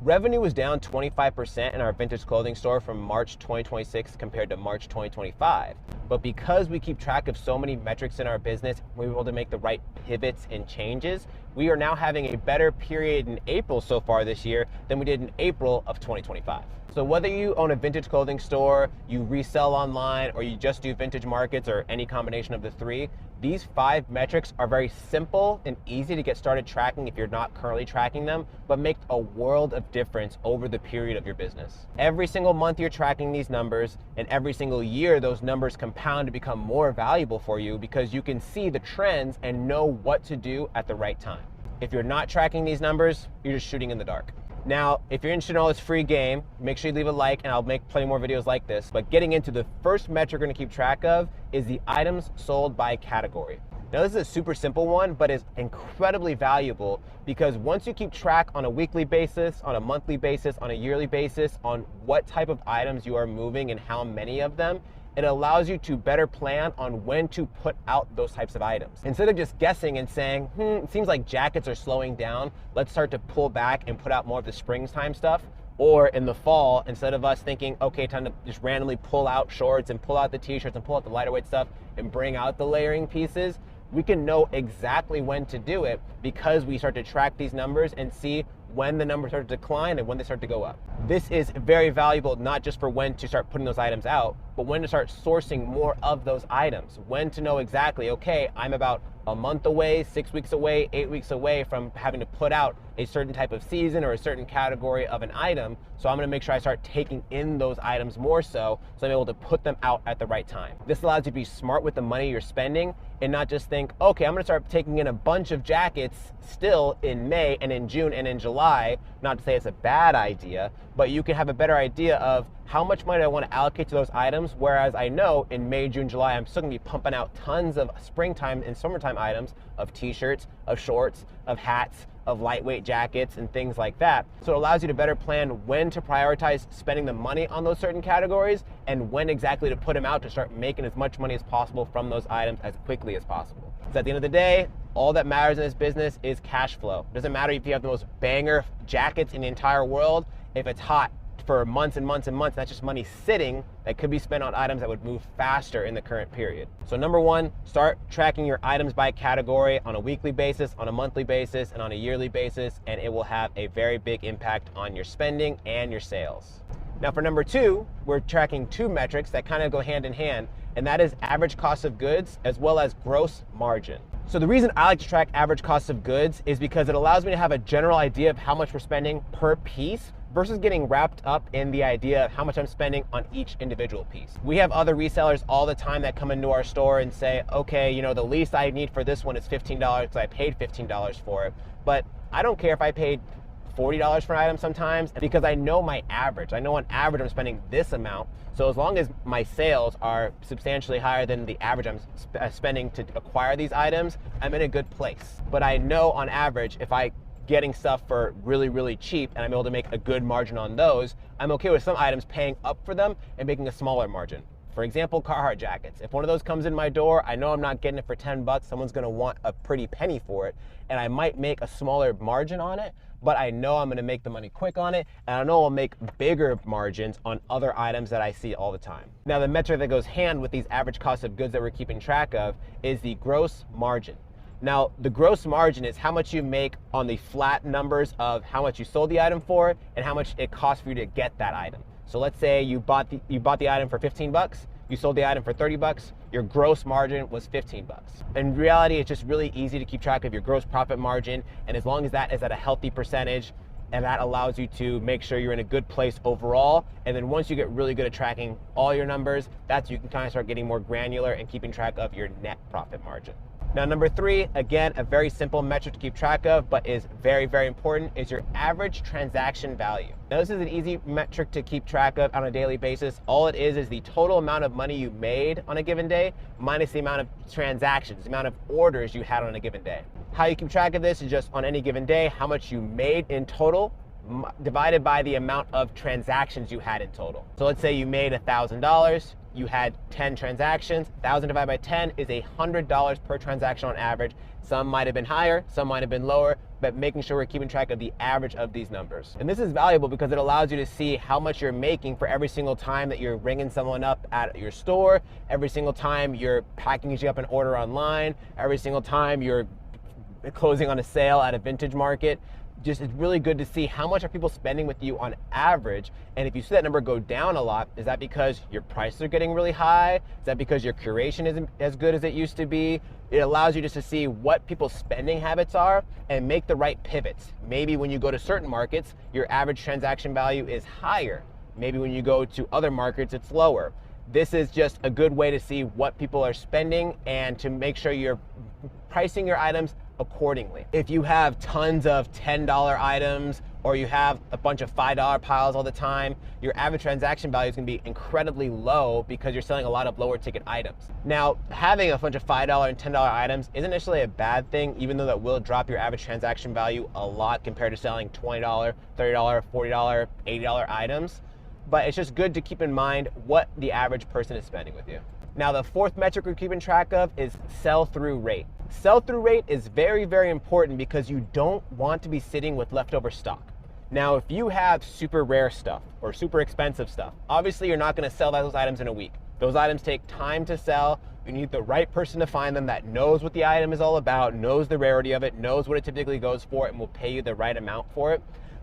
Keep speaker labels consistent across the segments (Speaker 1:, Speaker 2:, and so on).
Speaker 1: Revenue was down 25% in our vintage clothing store from March 2026 compared to March 2025. But because we keep track of so many metrics in our business, we're able to make the right pivots and changes. We are now having a better period in April so far this year than we did in April of 2025. So whether you own a vintage clothing store, you resell online, or you just do vintage markets or any combination of the three, these 5 metrics are very simple and easy to get started tracking if you're not currently tracking them, but make a world of difference over the period of your business. Every single month you're tracking these numbers, and every single year those numbers compound to become more valuable for you because you can see the trends and know what to do at the right time. If you're not tracking these numbers, you're just shooting in the dark. Now, if you're interested in all this free game, make sure you leave a like and I'll make plenty more videos like this. But getting into the first metric we're gonna keep track of is the items sold by category. Now, this is a super simple one, but is incredibly valuable because once you keep track on a weekly basis, on a monthly basis, on a yearly basis, on what type of items you are moving and how many of them, it allows you to better plan on when to put out those types of items. Instead of just guessing and saying, it seems like jackets are slowing down, let's start to pull back and put out more of the springtime stuff. Or in the fall, instead of us thinking, okay, time to just randomly pull out shorts and pull out the t-shirts and pull out the lighter weight stuff and bring out the layering pieces, we can know exactly when to do it because we start to track these numbers and see when the numbers start to decline and when they start to go up. This is very valuable, not just for when to start putting those items out, but when to start sourcing more of those items. When to know exactly, okay, I'm about a month away, 6 weeks away, 8 weeks away from having to put out a certain type of season or a certain category of an item. So I'm gonna make sure I start taking in those items more so I'm able to put them out at the right time. This allows you to be smart with the money you're spending and not just think, okay, I'm gonna start taking in a bunch of jackets still in May and in June and in July. Not to say it's a bad idea, but you can have a better idea of how much money I want to allocate to those items, whereas I know in May, June, July, I'm still gonna be pumping out tons of springtime and summertime items of t-shirts, of shorts, of hats, of lightweight jackets and things like that. So it allows you to better plan when to prioritize spending the money on those certain categories and when exactly to put them out to start making as much money as possible from those items as quickly as possible. So at the end of the day, all that matters in this business is cash flow. It doesn't matter if you have the most banger jackets in the entire world. If it's hot for months and months and months, that's just money sitting that could be spent on items that would move faster in the current period. So number one, start tracking your items by category on a weekly basis, on a monthly basis, and on a yearly basis, and it will have a very big impact on your spending and your sales. Now for number two, we're tracking 2 metrics that kind of go hand in hand, and that is average cost of goods as well as gross margin. So the reason I like to track average cost of goods is because it allows me to have a general idea of how much we're spending per piece versus getting wrapped up in the idea of how much I'm spending on each individual piece. We have other resellers all the time that come into our store and say, okay, you know, the least I need for this one is $15 because I paid $15 for it. But I don't care if I paid $40 for an item sometimes because I know my average. I know on average I'm spending this amount. So as long as my sales are substantially higher than the average I'm spending to acquire these items, I'm in a good place. But I know on average, if I getting stuff for really, really cheap and I'm able to make a good margin on those, I'm okay with some items paying up for them and making a smaller margin. For example, Carhartt jackets. If one of those comes in my door, I know I'm not getting it for 10 bucks. Someone's gonna want a pretty penny for it, and I might make a smaller margin on it, but I know I'm gonna make the money quick on it, and I know I'll make bigger margins on other items that I see all the time. Now, the metric that goes hand with these average cost of goods that we're keeping track of is the gross margin. Now, the gross margin is how much you make on the flat numbers of how much you sold the item for and how much it costs for you to get that item. So let's say you bought the item for 15 bucks, you sold the item for 30 bucks, your gross margin was 15 bucks. In reality, it's just really easy to keep track of your gross profit margin, and as long as that is at a healthy percentage, and that allows you to make sure you're in a good place overall. And then once you get really good at tracking all your numbers, that's you can kind of start getting more granular and keeping track of your net profit margin. Now, number 3, again, a very simple metric to keep track of, but is very, very important, is your average transaction value. Now, this is an easy metric to keep track of on a daily basis. All it is the total amount of money you made on a given day minus the amount of transactions, the amount of orders you had on a given day. How you keep track of this is just on any given day, how much you made in total divided by the amount of transactions you had in total. So let's say you made $1,000, you had 10 transactions, 1,000 divided by 10 is $100 per transaction on average. Some might have been higher, some might have been lower, but making sure we're keeping track of the average of these numbers. And this is valuable because it allows you to see how much you're making for every single time that you're ringing someone up at your store, every single time you're packaging up an order online, every single time you're closing on a sale at a vintage market. Just, it's really good to see how much are people spending with you on average. And if you see that number go down a lot, is that because your prices are getting really high? Is that because your curation isn't as good as it used to be? It allows you just to see what people's spending habits are and make the right pivots. Maybe when you go to certain markets, your average transaction value is higher. Maybe when you go to other markets, it's lower. This is just a good way to see what people are spending and to make sure you're pricing your items accordingly. If you have tons of $10 items or you have a bunch of $5 piles all the time, your average transaction value is going to be incredibly low because you're selling a lot of lower ticket items. Now, having a bunch of $5 and $10 items isn't necessarily a bad thing, even though that will drop your average transaction value a lot compared to selling $20, $30, $40, $80 items. But it's just good to keep in mind what the average person is spending with you. Now, the fourth metric we're keeping track of is sell-through rate. Sell-through rate is very, very important because you don't want to be sitting with leftover stock. Now, if you have super rare stuff or super expensive stuff, obviously you're not going to sell those items in a week. Those items take time to sell. You need the right person to find them that knows what the item is all about, knows the rarity of it, knows what it typically goes for, and will pay you the right amount for it.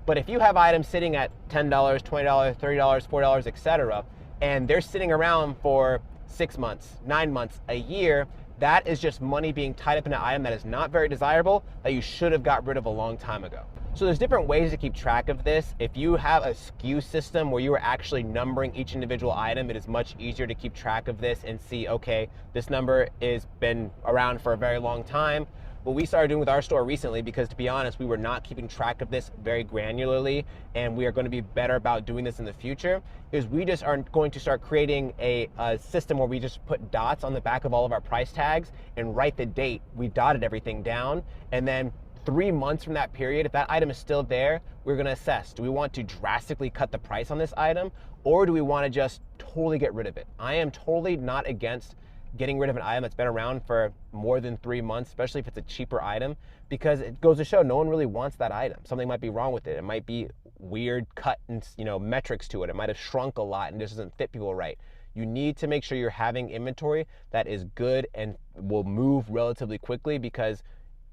Speaker 1: But if you have items sitting at $10, $20, $30, $40, etc., and they're sitting around for 6 months, 9 months, a year, that is just money being tied up in an item that is not very desirable that you should have got rid of a long time ago. So there's different ways to keep track of this. If you have a SKU system where you are actually numbering each individual item, it is much easier to keep track of this and see, okay, this number has been around for a very long time. What we started doing with our store recently, because to be honest, we were not keeping track of this very granularly, and we are going to be better about doing this in the future, is we just are going to start creating a system where we just put dots on the back of all of our price tags and write the date. We dotted everything down, and then 3 months from that period, if that item is still there, we're going to assess, do we want to drastically cut the price on this item, or do we want to just totally get rid of it? I am totally not against getting rid of an item that's been around for more than 3 months, especially if it's a cheaper item, because it goes to show no one really wants that item. Something might be wrong with it. It might be weird cut and metrics to it. It might have shrunk a lot and just doesn't fit people right. You need to make sure you're having inventory that is good and will move relatively quickly, because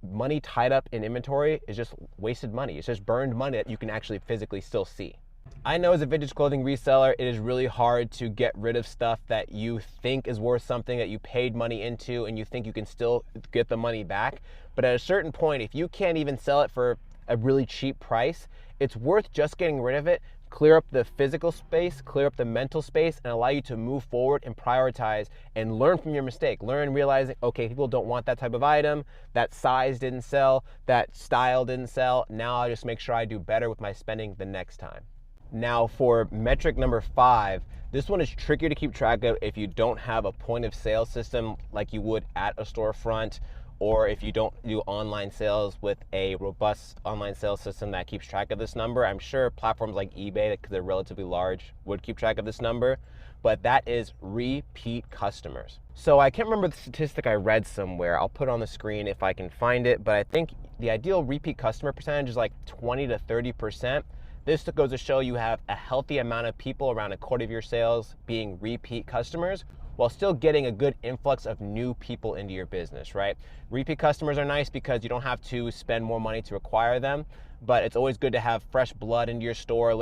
Speaker 1: money tied up in inventory is just wasted money. It's just burned money that you can actually physically still see. I know as a vintage clothing reseller, it is really hard to get rid of stuff that you think is worth something, that you paid money into, and you think you can still get the money back. But at a certain point, if you can't even sell it for a really cheap price, it's worth just getting rid of it, clear up the physical space, clear up the mental space, and allow you to move forward and prioritize and learn from your mistake. Learn realizing, okay, people don't want that type of item, that size didn't sell, that style didn't sell. Now I'll just make sure I do better with my spending the next time. Now for metric number 5, this one is trickier to keep track of if you don't have a point of sale system like you would at a storefront, or if you don't do online sales with a robust online sales system that keeps track of this number. I'm sure platforms like eBay, because they're relatively large, would keep track of this number, but that is repeat customers. So I can't remember the statistic I read somewhere. I'll put it on the screen if I can find it, but I think the ideal repeat customer percentage is like 20 to 30%. This goes to show you have a healthy amount of people, around a quarter of your sales, being repeat customers, while still getting a good influx of new people into your business, right? Repeat customers are nice because you don't have to spend more money to acquire them, but it's always good to have fresh blood into your store,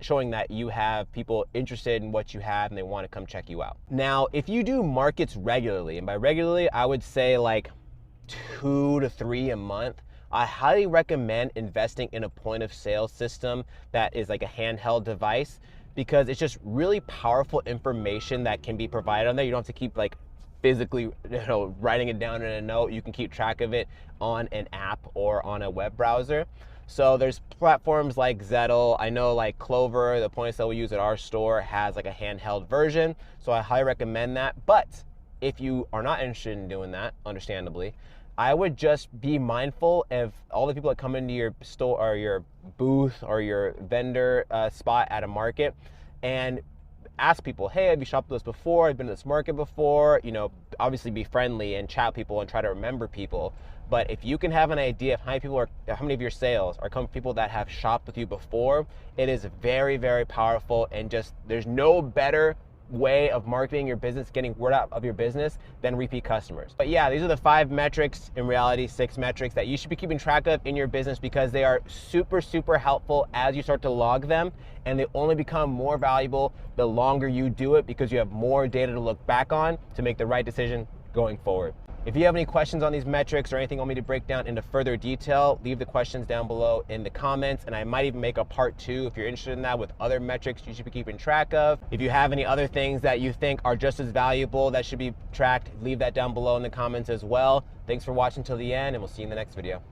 Speaker 1: showing that you have people interested in what you have and they want to come check you out. Now, if you do markets regularly, and by regularly, I would say like 2 to 3 a month, I highly recommend investing in a point of sale system that is like a handheld device, because it's just really powerful information that can be provided on there. You don't have to keep like physically writing it down in a note. You can keep track of it on an app or on a web browser. So there's platforms like Zettle. I know like Clover, the point of sale we use at our store, has like a handheld version. So I highly recommend that. But if you are not interested in doing that, understandably, I would just be mindful of all the people that come into your store or your booth or your vendor spot at a market, and ask people, hey, have you shopped with us before? I've been to this market before. You know, obviously be friendly and chat people and try to remember people. But if you can have an idea of how many of your sales are coming from people that have shopped with you before, it is very, very powerful. And just, there's no better way of marketing your business, getting word out of your business, than repeat customers. But yeah, these are the 5 metrics, in reality 6 metrics, that you should be keeping track of in your business, because they are super, super helpful as you start to log them, and they only become more valuable the longer you do it, because you have more data to look back on to make the right decision going forward. If you have any questions on these metrics or anything you want me to break down into further detail, leave the questions down below in the comments, and I might even make a part 2 if you're interested in that, with other metrics you should be keeping track of. If you have any other things that you think are just as valuable that should be tracked, leave that down below in the comments as well. Thanks for watching till the end, and we'll see you in the next video.